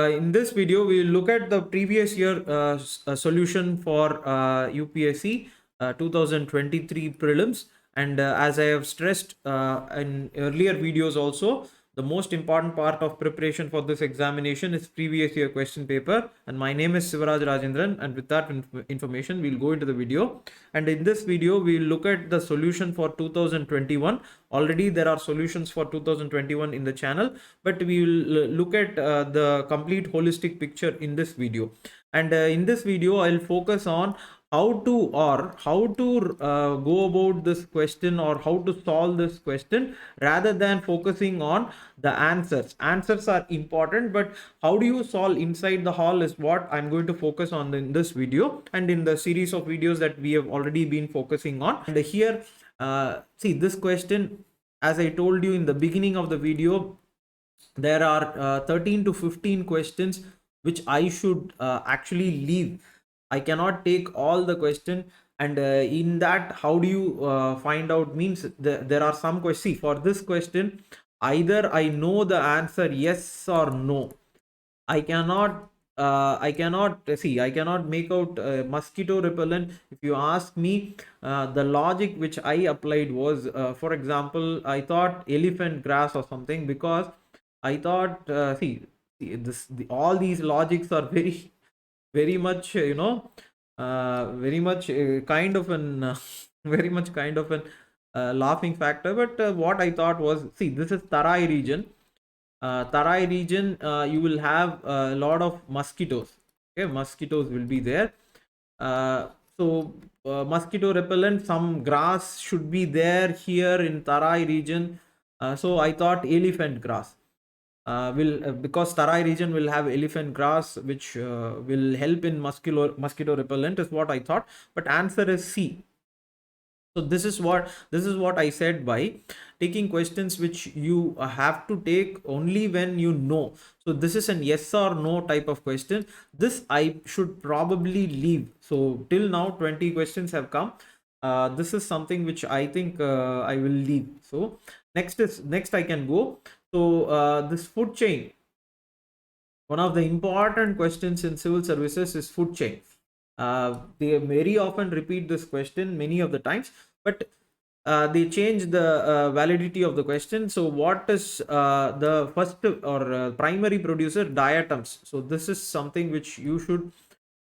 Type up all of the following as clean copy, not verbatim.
in this video, we will look at the previous year solution for UPSC 2023 prelims. And as I have stressed in earlier videos also, the most important part of preparation for this examination is previous year question paper. And my name is Sivaraj Rajendran, and with that information, we'll go into the video. And in this video, we'll look at the solution for 2021. Already there are solutions for 2021 in the channel, but we will look at the complete holistic picture in this video. And in this video, I'll focus on how to go about this question, or how to solve this question, rather than focusing on the answers are important, but how do you solve inside the hall is what I'm going to focus on in this video and in the series of videos that we have already been focusing on. And here see this question, as I told you in the beginning of the video, there are 13 to 15 questions which I should actually leave. I cannot take all the question, and in that, how do you find out? Means there are some questions. See, for this question, either I know the answer yes or no. I cannot make out mosquito repellent. If you ask me, the logic which I applied was, for example, I thought elephant grass or something, because I thought all these logics are very much very much kind of an very much kind of an laughing factor. But what I thought was, see, this is Tarai region. You will have a lot of mosquitoes. Okay, mosquitoes will be there. So mosquito repellent, some grass should be there here in Tarai region. So I thought elephant grass because Tarai region will have elephant grass, which will help in mosquito repellent, is what I thought. But answer is C. So this is what I said by taking questions which you have to take only when you know. So this is an yes or no type of question. This I should probably leave. So till now 20 questions have come. This is something which I think I will leave. So next I can go. So this food chain, one of the important questions in civil services is food chain. They very often repeat this question many of the times, but they change the validity of the question. So what is the first or primary producer? Diatoms. So this is something which you should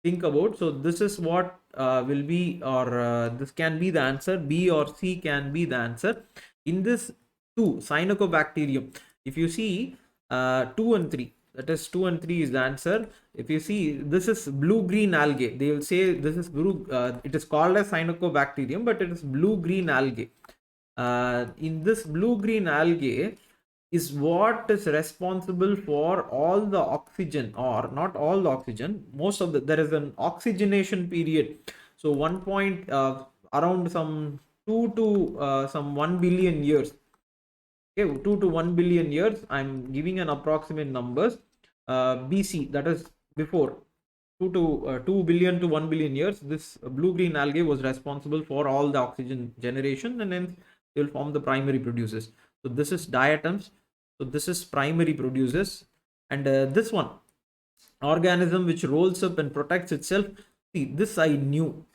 think about. So this is what will be, or this can be the answer. B or C can be the answer. In this 2, cyanobacterium, if you see 2 and 3, that is 2 and 3 is the answer. If you see, this is blue-green algae. They will say this is blue. It is called as cyanobacterium, but it is blue-green algae. In this blue-green algae is what is responsible for all the oxygen, or not all the oxygen. Most of there is an oxygenation period. So around some 2 to some 1 billion years. Okay, 2 to 1 billion years. I'm giving an approximate numbers. BC, that is before 2 billion to 1 billion years, this blue-green algae was responsible for all the oxygen generation, and then they will form the primary producers. So this is diatoms. So this is primary producers. And this one, organism which rolls up and protects itself. See, this I knew.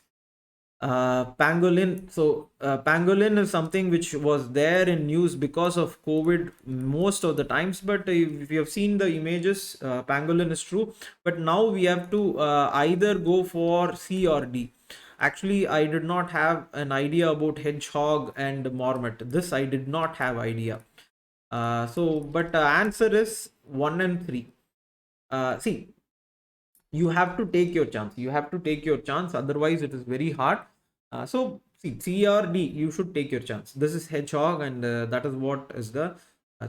Pangolin. So pangolin is something which was there in news because of COVID most of the times, but if you have seen the images, pangolin is true. But now we have to either go for C or D. Actually, I did not have an idea about hedgehog and marmot. This I did not have idea. But answer is 1 and 3. See, you have to take your chance. Otherwise it is very hard. So see, C or D, you should take your chance. This is hedgehog, and that is what is the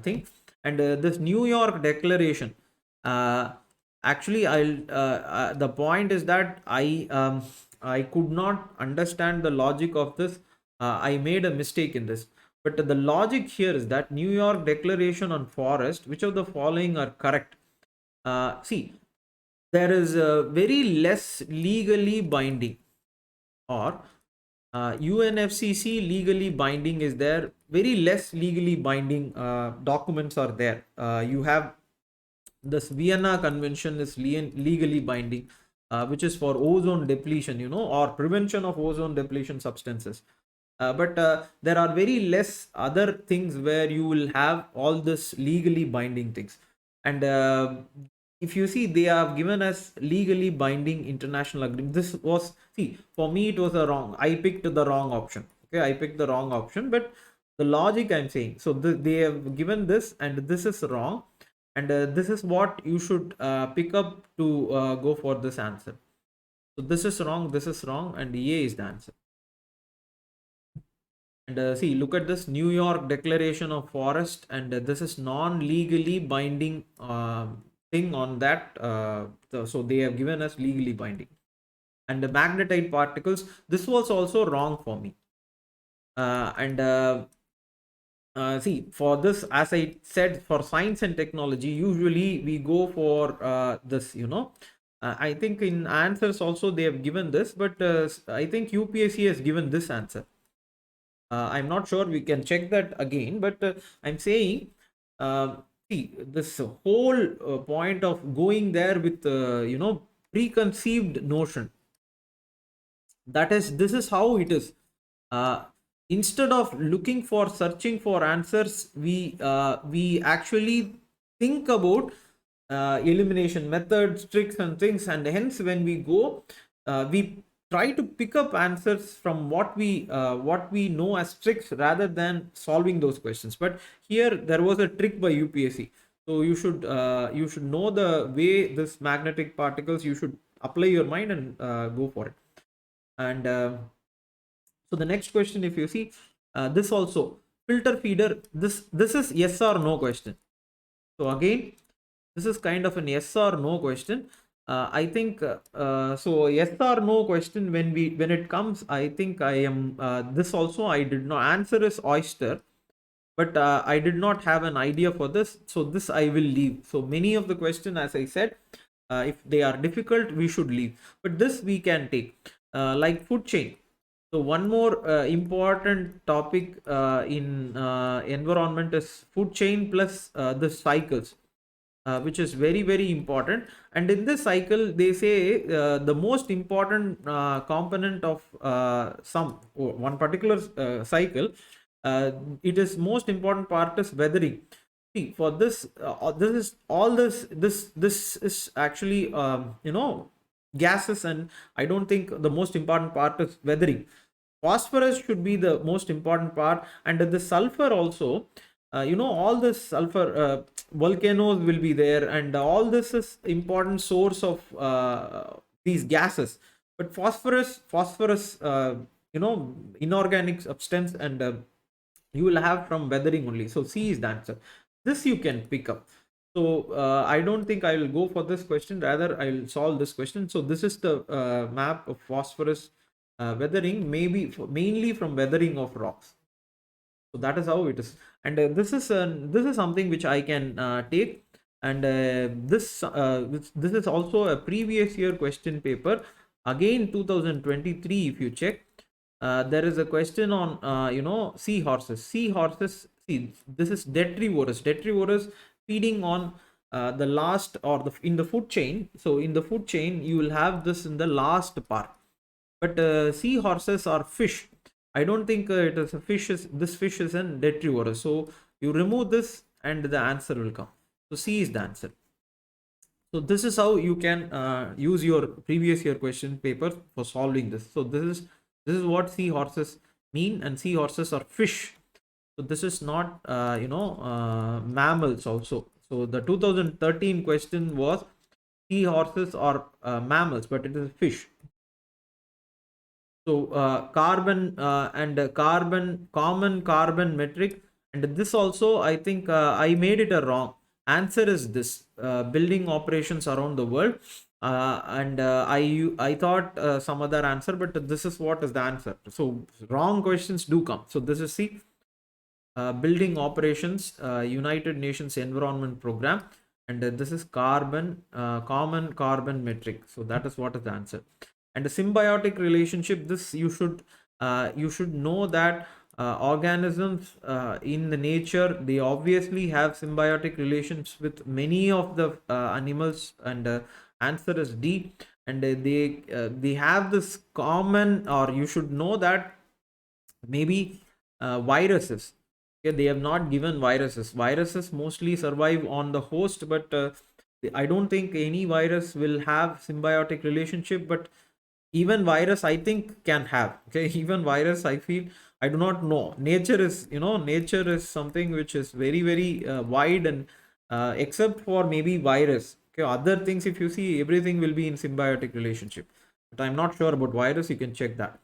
thing. And this New York Declaration, actually the point is that I could not understand the logic of this. I made a mistake in this. But the logic here is that New York Declaration on Forest, which of the following are correct? See, there is a very less legally binding, or UNFCCC legally binding is there. Very less legally binding documents are there. You have this Vienna Convention is legally binding, which is for ozone depletion, or prevention of ozone depletion substances. But there are very less other things where you will have all this legally binding things. And if you see, they have given us legally binding international agreement. This was, see, for me it was a wrong. I picked the wrong option. Okay, I picked the wrong option, but the logic I'm saying. So they have given this, and this is wrong, and this is what you should pick up to go for this answer. So this is wrong, and A is the answer. And see, look at this New York Declaration of Forest, and this is non-legally binding thing on that. So they have given us legally binding. And the magnetite particles, this was also wrong for me. And see, for this, as I said, for science and technology, usually we go for this, I think in answers also they have given this, but I think UPSC has given this answer. I'm not sure, we can check that again, but I'm saying, see, this whole point of going there with, preconceived notion, this is how it is. Instead of searching for answers, we actually think about elimination methods, tricks and things, and hence when we go, we try to pick up answers from what we know as tricks rather than solving those questions. But here there was a trick by UPSC, so you should know the way this magnetic particles, you should apply your mind and go for it. And so the next question, if you see, this also filter feeder, this is yes or no question. So again, this is kind of an yes or no question. I think so yes or no question, when it comes, I think I am this also I did not answer is oyster, but I did not have an idea for this, so this I will leave. So many of the question, as I said, if they are difficult, we should leave, but this we can take, like food chain. So one more important topic in environment is food chain plus the cycles, which is very, very important. And in this cycle, they say the most important component of one particular cycle, it is most important part is weathering. See, for this, this is actually gases, and I don't think the most important part is weathering. Phosphorus should be the most important part, and the sulfur also. All this sulfur, volcanoes will be there, and all this is important source of these gases. But phosphorus, inorganic substance, and you will have from weathering only. So C is the answer. This you can pick up. So I don't think I will go for this question, rather I will solve this question. So this is the map of phosphorus weathering, mainly from weathering of rocks. So that is how it is. And this is something which I can take. And this is also a previous year question paper, again 2023. If you check, there is a question on seahorses. See, this is detrivorous feeding on the last, or in the food chain. So in the food chain, you will have this in the last part. But seahorses are fish. I don't think it is a fish. This fish is an detrivorous. So you remove this and the answer will come. So C is the answer. So this is how you can use your previous year question paper for solving this. So this is what seahorses mean, and seahorses are fish. So this is not mammals also. So the 2013 question was seahorses are mammals, but it is fish. So carbon and common carbon metric, and this also I think I made it a wrong answer. Is this building operations around the world, and I thought some other answer, but this is what is the answer. So wrong questions do come. So this is C, building operations, United Nations Environment Program, and this is common carbon metric. So that is what is the answer. And a symbiotic relationship, this you should know that organisms in the nature, they obviously have symbiotic relations with many of the animals, and answer is D. And they have this common, or you should know that maybe viruses. Okay, they have not given viruses mostly survive on the host, but I don't think any virus will have symbiotic relationship. But even virus, I think, can have. Okay, even virus, I feel, I do not know. Nature is, nature is something which is very, very wide, and except for maybe virus, okay, other things, if you see, everything will be in symbiotic relationship. But I'm not sure about virus. You can check that.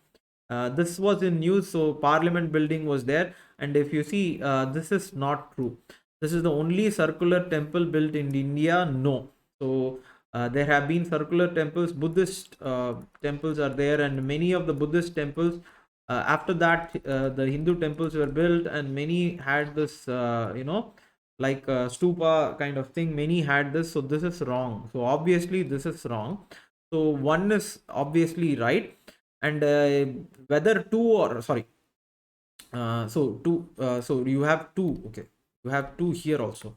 This was in news, so Parliament building was there. And if you see, this is not true. This is the only circular temple built in India. No. So there have been circular temples. Buddhist temples are there, and many of the Buddhist temples, after that, the Hindu temples were built, and many had this, like stupa kind of thing. Many had this, so this is wrong. So obviously this is wrong. So one is obviously right. And whether two, or sorry, so two, so you have two. Okay, you have two here also.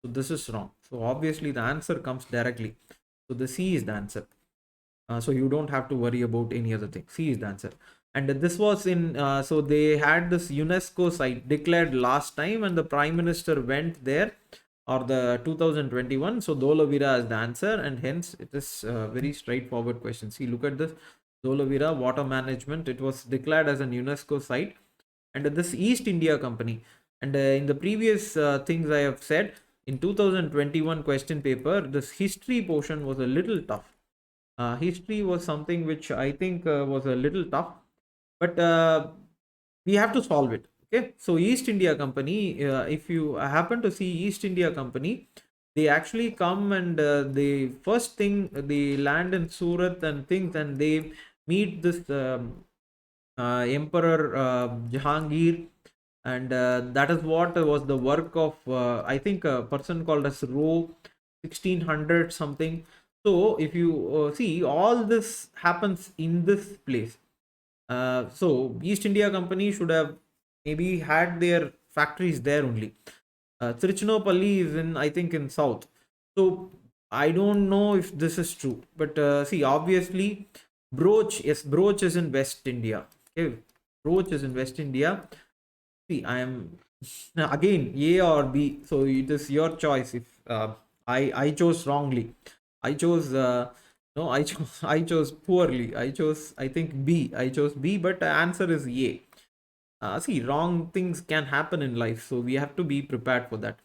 So this is wrong. So obviously the answer comes directly. So the C is the answer. So you don't have to worry about any other thing. C is the answer. And this was in, so they had this UNESCO site declared last time, and the Prime Minister went there, or the 2021. So Dolavira is the answer, and hence it is a very straightforward question. See, look at this. Dolavira water management, it was declared as an UNESCO site. And this East India Company, and in the previous things I have said, in 2021 question paper, this history portion was a little tough. History was something which I think was a little tough, but we have to solve it. Okay, so East India Company, if you happen to see East India Company, they actually come, and the first thing, they land in Surat and things, and they meet this Emperor Jahangir, and that is what was the work of, I think, a person called as Roe, 1600 something. So if you see, all this happens in this place. So East India Company should have maybe had their factories there only. Tiruchinoppalli is in, I think, in south. So I don't know if this is true, but see, obviously, Broach, yes, Broach is in West India. Okay, Broach is in West India. See, I am again A or B, so it is your choice. If I chose wrongly, I chose no, I chose I chose poorly. I chose, I think, B. I chose B, but the answer is A. See, wrong things can happen in life, so we have to be prepared for that.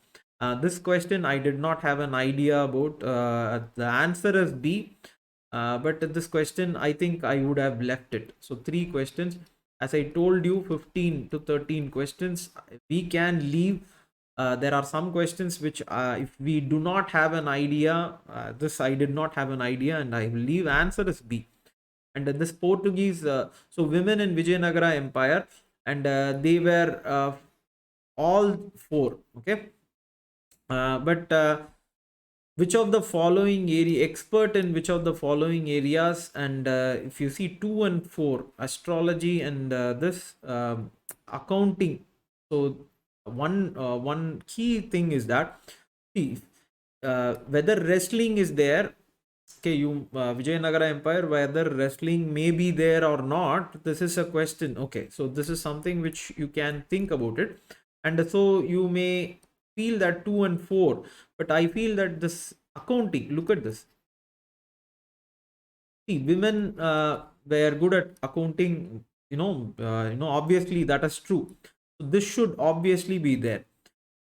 This question I did not have an idea about. The answer is B, but this question I think I would have left it. So three questions. As I told you, 15 to 13 questions we can leave. There are some questions which, if we do not have an idea, this I did not have an idea, and I will leave. Answer is B. And this Portuguese, so women in Vijayanagara Empire, and they were all four. Okay, but which of the following area, expert in which of the following areas? And if you see 2 and 4, astrology and this accounting. So one key thing is that, see, whether wrestling is there. Okay, you Vijayanagara Empire, whether wrestling may be there or not, this is a question. Okay, so this is something which you can think about it. And so you may feel that 2 and 4, but I feel that this accounting, look at this. See, women were good at accounting, obviously that is true. So this should obviously be there.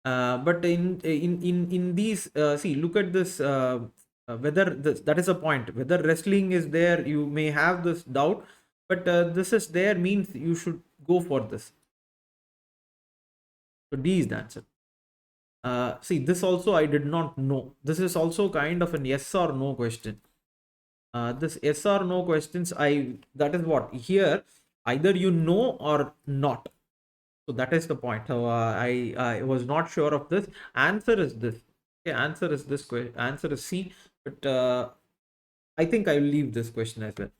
But in these, see, look at this, whether this, that is a point, whether wrestling is there, you may have this doubt, but this is there means you should go for this. So D is the answer. See, this also I did not know. This is also kind of an yes or no question. This yes or no questions, that is what here, either you know or not. So that is the point. So I was not sure of this. Answer is this. Okay, answer is this question. Answer is C. But I think I will leave this question as well.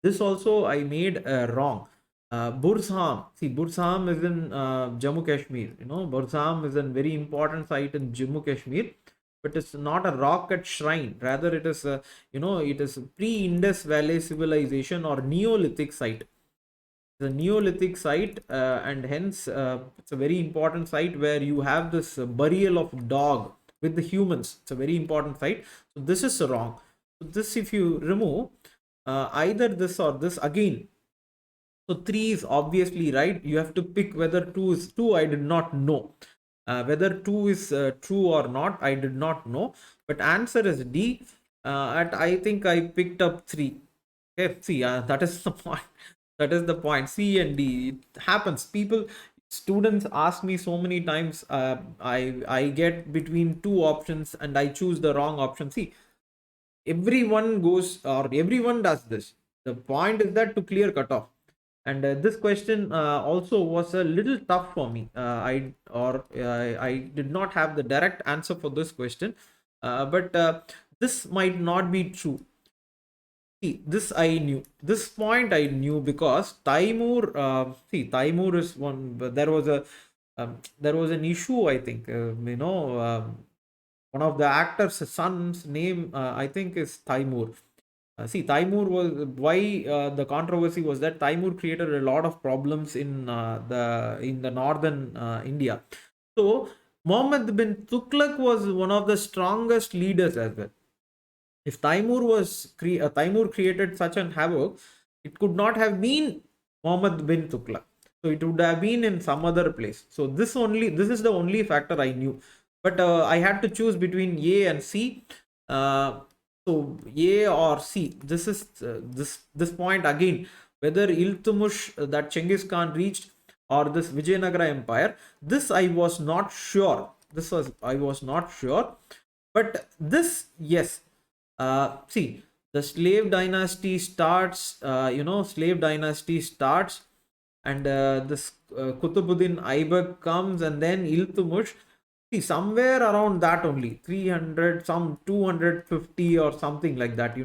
This also I made wrong. Burzham. See, Burzham is in Jammu Kashmir. You know, Burzham is a very important site in Jammu Kashmir, but it's not a rock cut shrine. Rather, it is a, it is a pre-Indus Valley civilization or Neolithic site. The Neolithic site, and hence it's a very important site where you have this burial of dog with the humans. It's a very important site. So this is wrong. So this, if you remove either this or this, again, so 3 is obviously right. You have to pick whether 2 is 2. I did not know. Whether 2 is true or not, I did not know. But answer is D. I think I picked up 3. Okay, see, that is the point. That is the point. C and D. It happens. Students ask me so many times. I get between 2 options and I choose the wrong option. See, everyone does this. The point is that to clear cutoff. And this question also was a little tough for me. I did not have the direct answer for this question, but this might not be true. See, this I knew. This point I knew because Taimur. Taimur is one. There was an issue. I think one of the actors' son's name I think is Taimur. Taimur was why the controversy was that Taimur created a lot of problems in the northern India. So Muhammad bin Tughlaq was one of the strongest leaders as well. If Taimur created such an havoc, it could not have been Muhammad bin Tughlaq. So it would have been in some other place. So this is the only factor I knew. But I had to choose between A and C. So A or C. This is this point again. Whether Iltumush that Genghis Khan reached or this Vijayanagara Empire, this I was not sure. I was not sure. But this, yes. See, the slave dynasty starts. Slave dynasty starts, and this Kutubuddin Aibak comes, and then Iltumush. See, somewhere around that only 300, some 250 or something like that.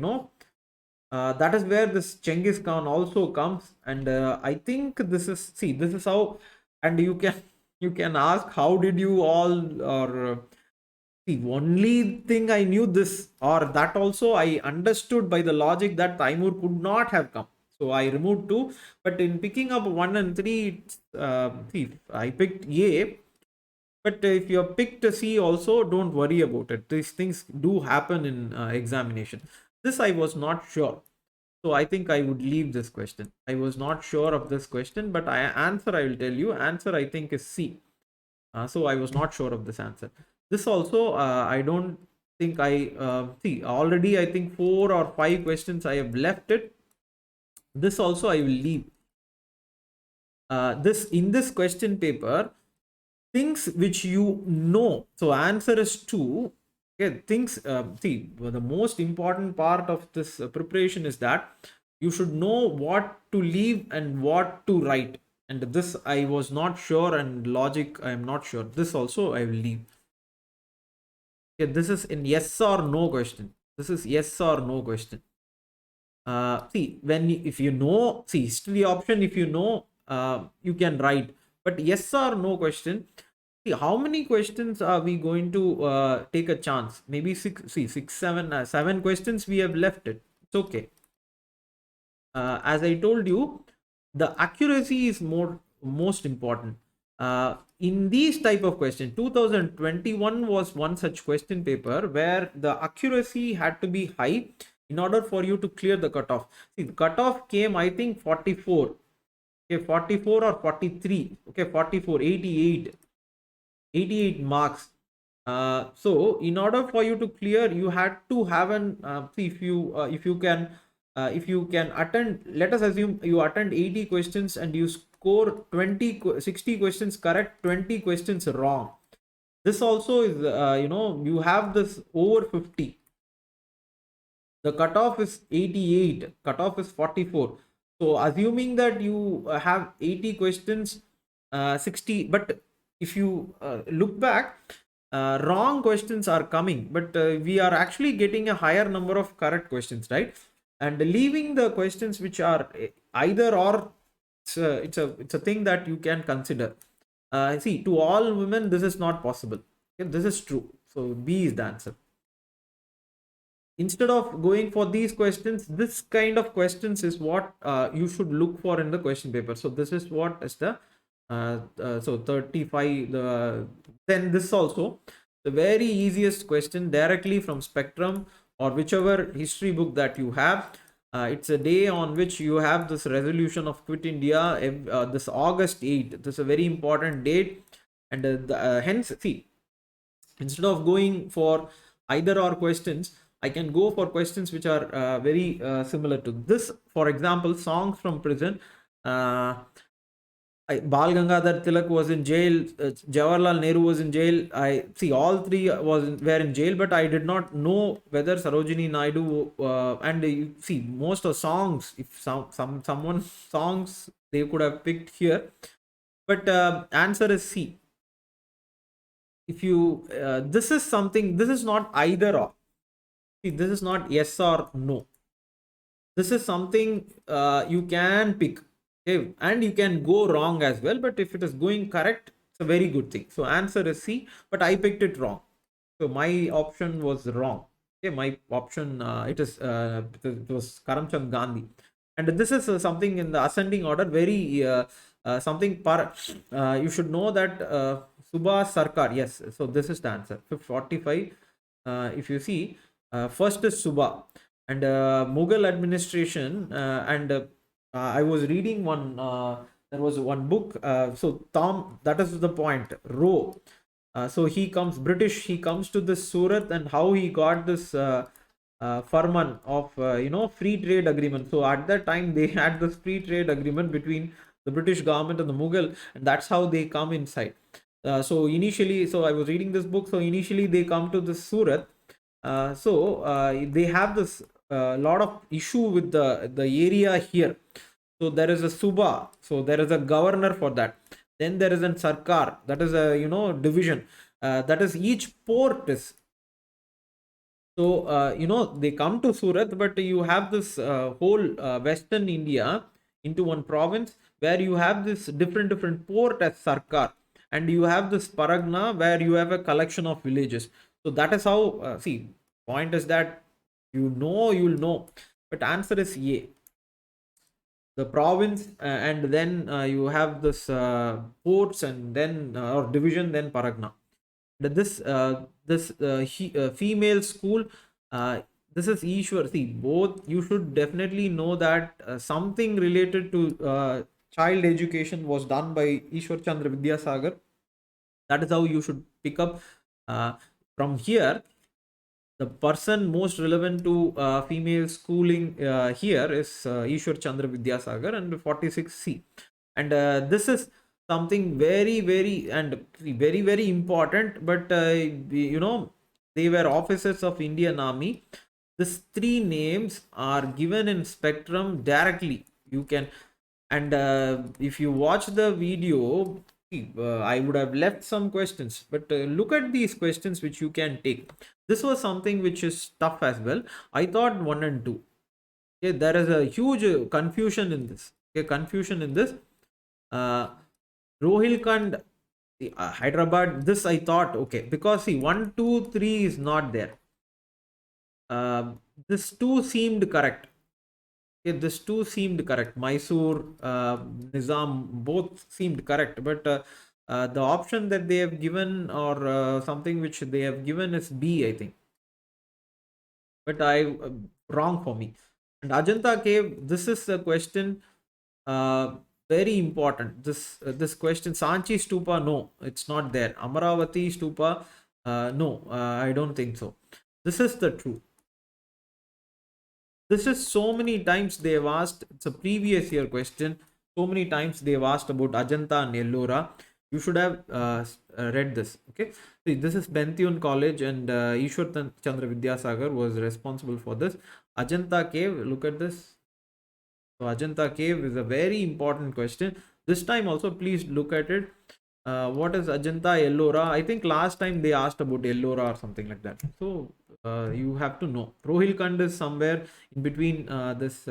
That is where this Genghis Khan also comes, and I think this is how. And you can ask, how did you all, or the only thing I knew this or that also I understood by the logic that Taimur could not have come. So I removed 2, but in picking up 1 and 3, I picked A. But if you have picked a C also, don't worry about it. These things do happen in examination. This I was not sure. So I think I would leave this question. I was not sure of this question, but answer I will tell you. Answer I think is C. So I was not sure of this answer. This also I don't think already I think 4 or 5 questions I have left it. This also I will leave. In this question paper, things which you know. So answer is 2. Okay, things. The most important part of this preparation is that you should know what to leave and what to write. And this I was not sure, and logic I am not sure. This also I will leave. Okay, this is in yes or no question. This is yes or no question. If you know, history option, if you know, you can write. But yes or no question. See, how many questions are we going to take a chance? Maybe 7 questions we have left it. It's okay. As I told you, the accuracy is most important. In these type of questions, 2021 was one such question paper where the accuracy had to be high in order for you to clear the cutoff. See, the cutoff came, I think, 44. Okay, 44 or 43. Okay, 44, 88 marks. So in order for you to clear, you had to have an if you can attend, let us assume you attend 80 questions and you score 60 questions correct, 20 questions wrong. This also is you have this over 50. The cutoff is 88, cutoff is 44. So assuming that you have 80 questions, 60, but if you look back, wrong questions are coming, but we are actually getting a higher number of correct questions, right? And leaving the questions which are either or, It's a thing that you can consider. See, to all women this is not possible. Okay, this is true. So B is the answer. Instead of going for these questions, this kind of questions is what you should look for in the question paper. So this is what is the so 35. Then this also the very easiest question directly from Spectrum or whichever history book that you have. It's a day on which you have this resolution of Quit India, this August 8th. This is a very important date, and hence, see, instead of going for either or questions, I can go for questions which are very similar to this. For example, songs from prison. Bal Gangadhar Tilak was in jail. Jawaharlal Nehru was in jail. I see all three were in jail, but I did not know whether Sarojini Naidu and you see most of songs. If someone songs they could have picked here, but answer is C. If you this is something, this is not either or. See, this is not yes or no. This is something you can pick, okay? And you can go wrong as well, but if it is going correct, it's a very good thing. So answer is C, but I picked it wrong, so my option was wrong. Okay, my option it was Karamchand Gandhi, and this is something in the ascending order, very something you should know that Subhas Sarkar. Yes, so this is the answer. 45. If you see, first is Subha, and Mughal administration, and I was reading one. There was one book. So Tom, that is the point. Roe. So he comes British. He comes to this Surat, and how he got this farman of free trade agreement. So at that time they had this free trade agreement between the British government and the Mughal, and that's how they come inside. So initially, so I was reading this book. So initially they come to this Surat. They have this lot of issue with the area here. So there is a Subha, so there is a governor for that. Then there is a Sarkar, that is a division. That is each port is. So they come to Surat, but you have this whole Western India into one province where you have this different port as Sarkar, and you have this Paragna where you have a collection of villages. So that is how see, point is that you'll know, but answer is A, the province, and then you have this ports, and then or division, then Paragna. This female school, this is Ishwar. See, both you should definitely know that something related to child education was done by Ishwar Chandra Vidyasagar. That is how you should pick up from here. The person most relevant to female schooling here is Ishwar Chandra Vidyasagar, and 46C. And this is something very, very, and very, very important. But they were officers of Indian Army. These three names are given in Spectrum directly. You can, and if you watch the video, I would have left some questions, but look at these questions which you can take. This was something which is tough as well. I thought 1 and 2. Okay, there is a huge confusion in this. Okay, confusion in this. Rohilkhand, Hyderabad. This I thought okay, because see 1, 2, 3 is not there. This 2 seemed correct. Okay, this 2 seemed correct. Mysore, Nizam, both seemed correct, but the option that they have given, or something which they have given, is B, I think. But wrong for me. And Ajanta cave, this is a question very important. This question, Sanchi Stupa, no, it's not there. Amaravati Stupa, no, I don't think so. This is the truth. This is so many times they have asked. It's a previous year question. So many times they have asked about Ajanta and Ellora. You should have read this. Okay. See, this is Benthiun College, and Ishwar Chandra Vidyasagar was responsible for this. Ajanta cave. Look at this. So Ajanta cave is a very important question. This time also, please look at it. What is Ajanta Ellora? I think last time they asked about Ellora or something like that. So you have to know. Rohilkhand is somewhere in between this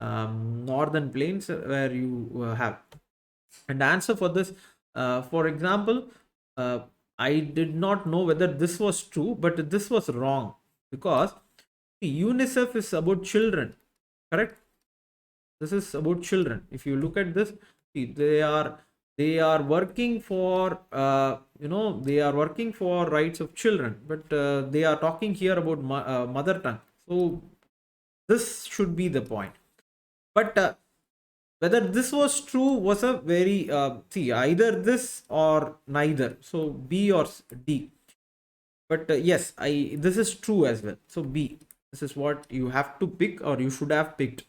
northern plains where you have. And answer for this, for example, uh, I did not know whether this was true, but this was wrong, because UNICEF is about children, correct? This is about children. If you look at this, they are working for they are working for rights of children, but they are talking here about mother tongue. So this should be the point. But whether this was true was a very see, either this or neither, so B or D. But yes, this is true as well, so B. This is what you have to pick, or you should have picked.